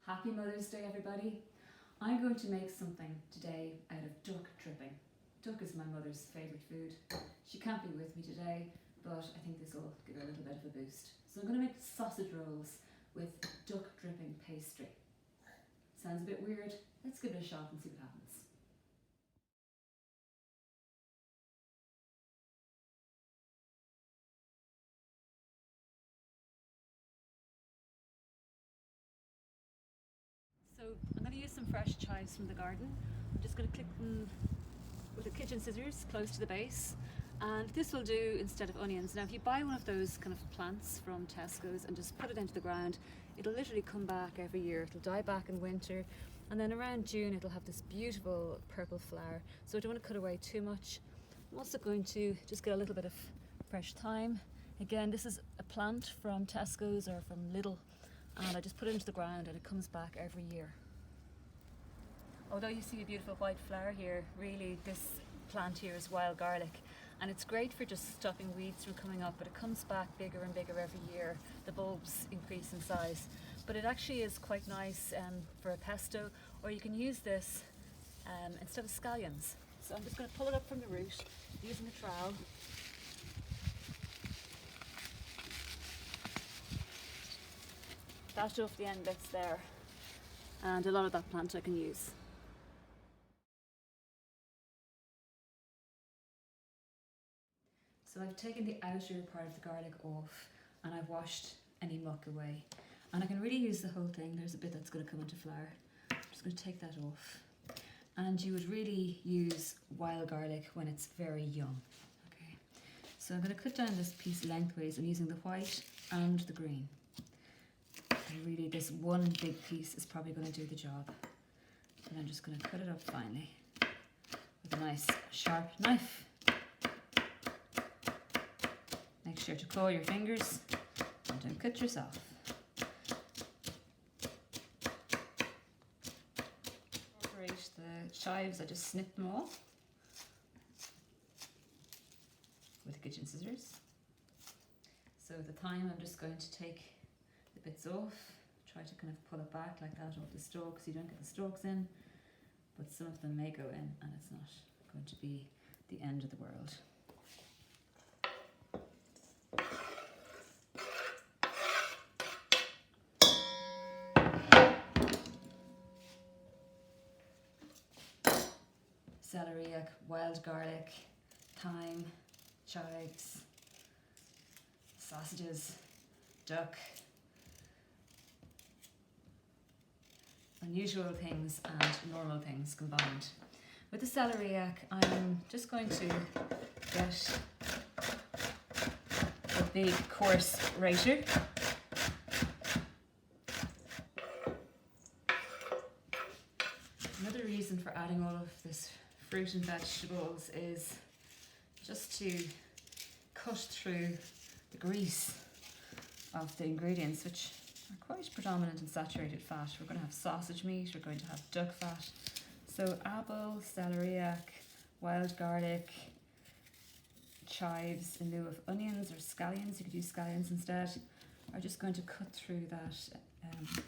Happy Mother's Day, everybody. I'm going to make something today out of duck dripping. Duck is my mother's favourite food. She can't be with me today, but I think this will give her a little bit of a boost. So I'm going to make sausage rolls with duck dripping pastry. Sounds a bit weird. Let's give it a shot and see what happens. So I'm going to use some fresh chives from the garden. I'm just going to clip them with a kitchen scissors close to the base, and this will do instead of onions. Now if you buy one of those kind of plants from Tesco's and just put it into the ground, it'll literally come back every year. It'll die back in winter, and then around June it'll have this beautiful purple flower. So I don't want to cut away too much. I'm also going to just get a little bit of fresh thyme. Again, this is a plant from Tesco's or from Lidl, and I just put it into the ground and it comes back every year. Although you see a beautiful white flower here, really this plant here is wild garlic, and it's great for just stopping weeds from coming up, but it comes back bigger and bigger every year. The bulbs increase in size, but it actually is quite nice for a pesto, or you can use this instead of scallions. So I'm just going to pull it up from the root using a trowel. Dash off the end bits there, and a lot of that plant I can use. So I've taken the outer part of the garlic off and I've washed any muck away, and I can really use the whole thing. There's a bit that's going to come into flour. I'm just going to take that off, and you would really use wild garlic when it's very young. Okay, so I'm going to cut down this piece lengthways. I'm using the white and the green. And really this one big piece is probably going to do the job. And I'm just going to cut it up finely with a nice sharp knife. Make sure to claw your fingers and don't cut yourself. Incorporate the chives, I just snip them all with kitchen scissors. So the thyme, I'm just going to take the bits off, try to kind of pull it back like that off the stalks so you don't get the stalks in, but some of them may go in and it's not going to be the end of the world. Celeriac, wild garlic, thyme, chives, sausages, duck, unusual things and normal things combined. With the celeriac, I'm just going to get a big coarse grater. Another reason for adding all of this fruit and vegetables is just to cut through the grease of the ingredients, which are quite predominant in saturated fat. We're going to have sausage meat, we're going to have duck fat. So apple, celeriac, wild garlic, chives in lieu of onions or scallions, you could use scallions instead, are just going to cut through that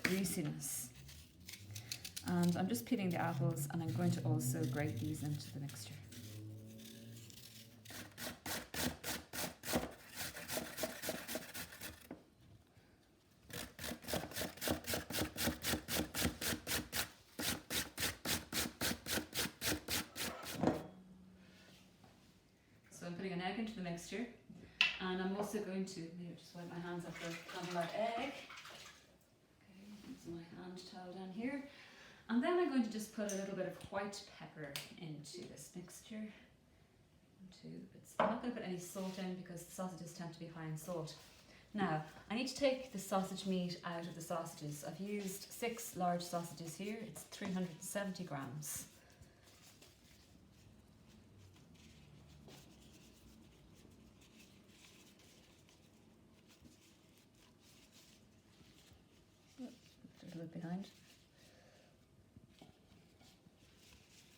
greasiness. And I'm just peeling the apples, and I'm going to also grate these into the mixture. So I'm putting an egg into the mixture, and I'm also going to maybe just wipe my hands after having that egg. Okay, that's my hand towel down here. And then I'm going to just put a little bit of white pepper into this mixture. I'm not going to put any salt in because the sausages tend to be high in salt. Now, I need to take the sausage meat out of the sausages. I've used 6 large sausages here. It's 370 grams. A little bit behind.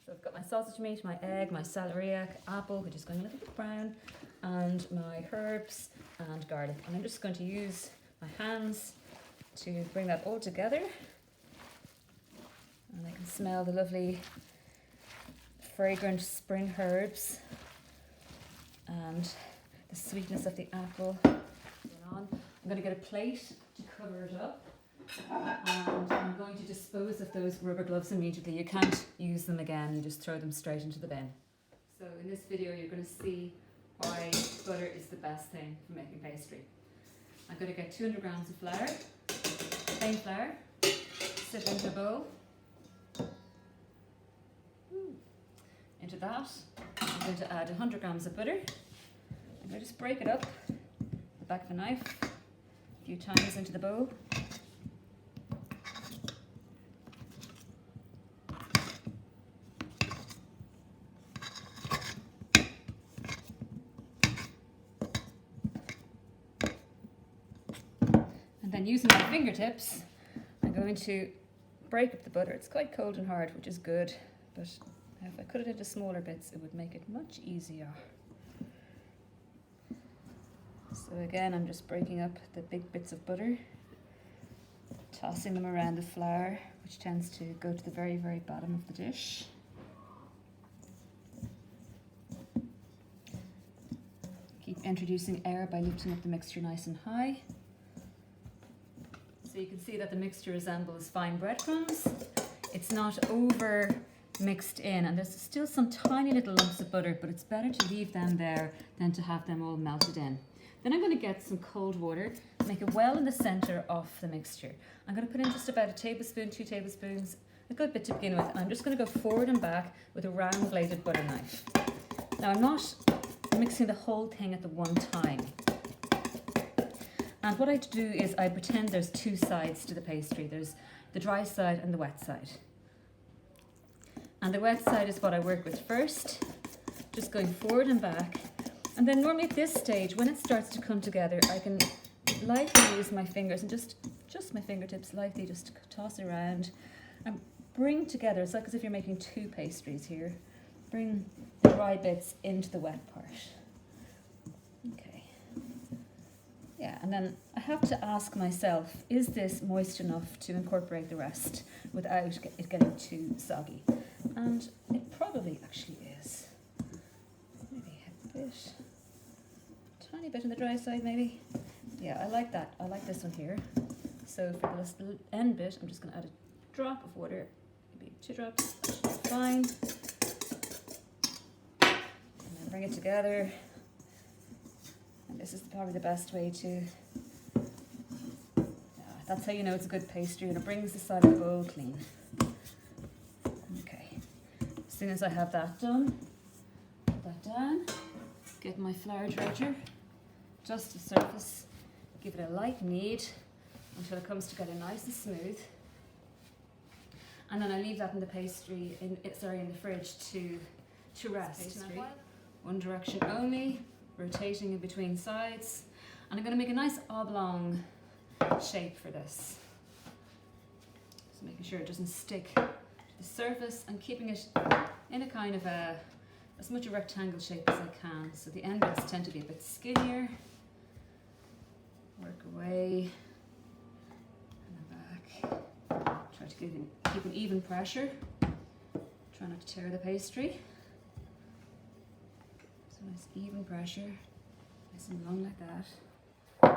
So I've got my sausage meat, my egg, my celeriac, apple, which is going a little bit brown, and my herbs and garlic. And I'm just going to use my hands to bring that all together smell the lovely fragrant spring herbs and the sweetness of the apple going on. I'm going to get a plate to cover it up, and I'm going to dispose of those rubber gloves immediately. You can't use them again, you just throw them straight into the bin. So in this video you're going to see why butter is the best thing for making pastry. I'm going to get 200 grams of flour, plain flour, sip into a bowl. Into that, I'm going to add 100 grams of butter. I'm going to just break it up with the back of a knife a few times into the bowl. And then using my fingertips, I'm going to break up the butter. It's quite cold and hard, which is good, but if I cut it into smaller bits, it would make it much easier. So again, I'm just breaking up the big bits of butter, tossing them around the flour, which tends to go to the very, very bottom of the dish. Keep introducing air by lifting up the mixture nice and high. So you can see that the mixture resembles fine breadcrumbs. It's not over mixed in, and there's still some tiny little lumps of butter, but it's better to leave them there than to have them all melted in. Then I'm going to get some cold water, make a well in the center of the mixture. I'm going to put in just about a tablespoon, 2 tablespoons, a good bit to begin with, and I'm just going to go forward and back with a round bladed butter knife. Now I'm not mixing the whole thing at the one time. And what I do is I pretend there's 2 sides to the pastry. There's the dry side and the wet side. And the wet side is what I work with first, just going forward and back. And then normally at this stage, when it starts to come together, I can lightly use my fingers and just my fingertips lightly just toss it around and bring together. It's like as if you're making 2 pastries here. Bring the dry bits into the wet part. Okay. Yeah, and then I have to ask myself, is this moist enough to incorporate the rest without it getting too soggy? And it probably actually is. Maybe a bit, tiny bit on the dry side maybe. Yeah, I like that. I like this one here. So for this end bit, I'm just going to add a drop of water, maybe 2 drops, that should be fine. And then bring it together. And this is probably the best way to, that's how you know it's a good pastry, and it brings the side of the bowl clean. Okay, as soon as I have that done, put that down, get my flour dredger, just the surface, give it a light knead until it comes together nice and smooth. And then I leave that in the pastry, in the fridge to rest. One direction only, rotating in between sides. And I'm going to make a nice oblong shape for this. Just making sure it doesn't stick to the surface and keeping it in a kind of as much a rectangle shape as I can. So the end bits tend to be a bit skinnier. Work away and back. Try to keep an even pressure. Try not to tear the pastry. So nice even pressure, nice and long like that. A bit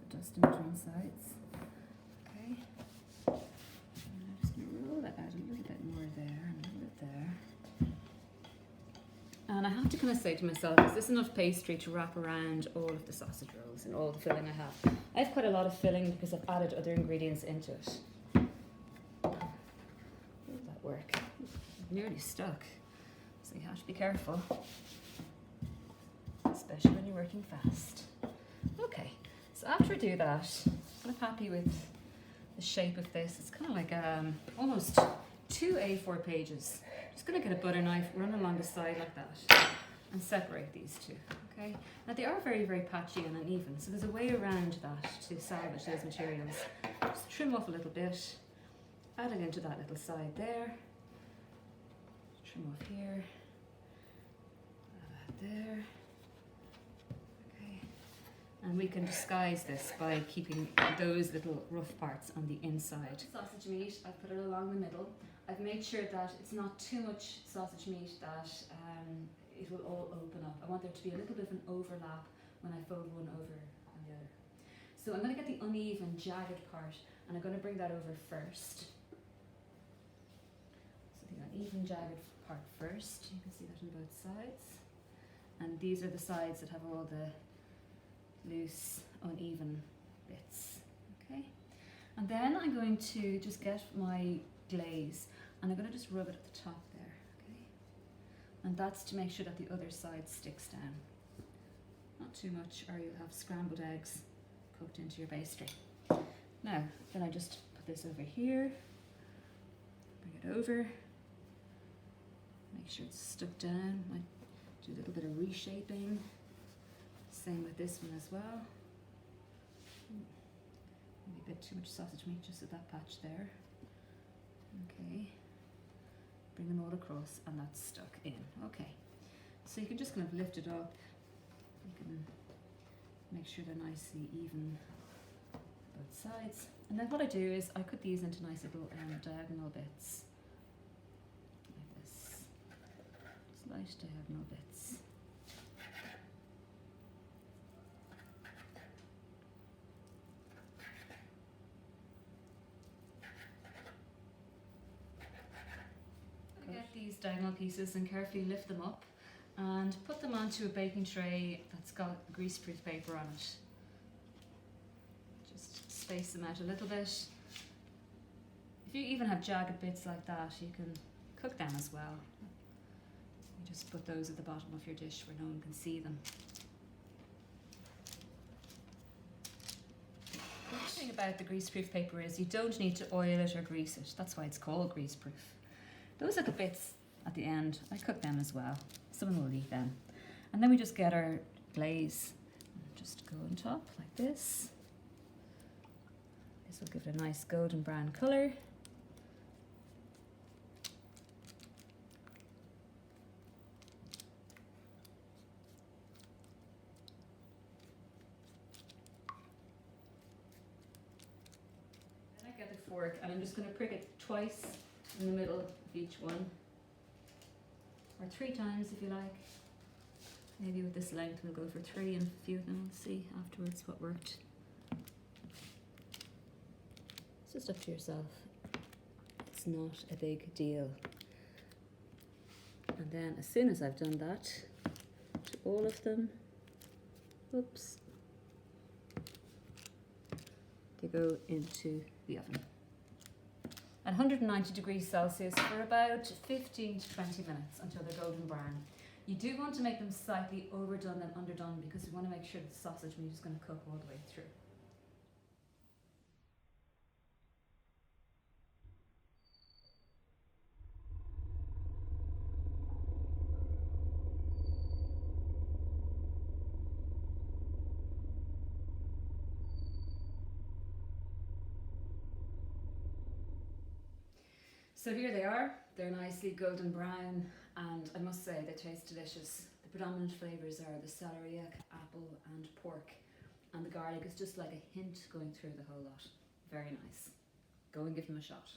of dust in between sides. Okay. And I'm just going to roll that out a little bit more there and a little bit there. And I have to kind of say to myself, is this enough pastry to wrap around all of the sausage rolls and all the filling I have? I have quite a lot of filling because I've added other ingredients into it. Will that work? Nearly stuck. So you have to be careful, especially when you're working fast. Okay, so after I do that, I'm kind of happy with the shape of this. It's kind of like almost 2 A4 pages. Just going to get a butter knife, run along the side like that, and separate these 2. Okay. Now they are very, very patchy and uneven, so there's a way around that to salvage those materials. Just trim off a little bit, add it into that little side there. Trim off here. There. Okay. And we can disguise this by keeping those little rough parts on the inside. Sausage meat, I've put it along the middle. I've made sure that it's not too much sausage meat that it will all open up. I want there to be a little bit of an overlap when I fold one over on the other. So I'm going to get the uneven, jagged part, and I'm going to bring that over first. So the uneven, jagged part first. You can see that on both sides. And these are the sides that have all the loose, uneven bits. Okay, and then I'm going to just get my glaze and I'm going to just rub it at the top there. Okay, and that's to make sure that the other side sticks down. Not too much, or you'll have scrambled eggs cooked into your pastry. Now, then I just put this over here, bring it over, make sure it's stuck down. Might do a little bit of reshaping. Same with this one as well. Maybe a bit too much sausage meat just at that patch there. Okay. Bring them all across and that's stuck in. Okay. So you can just kind of lift it up. You can make sure they're nicely even both sides. And then what I do is I cut these into nice little diagonal bits. Like this. Just light diagonal bits. Get these diagonal pieces and carefully lift them up and put them onto a baking tray that's got greaseproof paper on it. Just space them out a little bit. If you even have jagged bits like that, you can cook them as well. You just put those at the bottom of your dish where no one can see them. The thing about the greaseproof paper is you don't need to oil it or grease it. That's why it's called greaseproof. Those little bits at the end, I cook them as well. Someone will eat them. And then we just get our glaze. Just go on top like this. This will give it a nice golden brown colour. Then I get the fork and I'm just going to prick it twice in the middle of each one, or 3 times if you like. Maybe with this length we'll go for 3 and a few of them we'll see afterwards what worked. It's just up to yourself. It's not a big deal. And then as soon as I've done that to all of them, oops, they go into the oven at 190 degrees Celsius for about 15 to 20 minutes until they're golden brown. You do want to make them slightly overdone and underdone because you want to make sure the sausage meat is going to cook all the way through. So here they are. They're nicely golden brown and I must say they taste delicious. The predominant flavours are the celeriac, apple and pork, and the garlic is just like a hint going through the whole lot. Very nice. Go and give them a shot.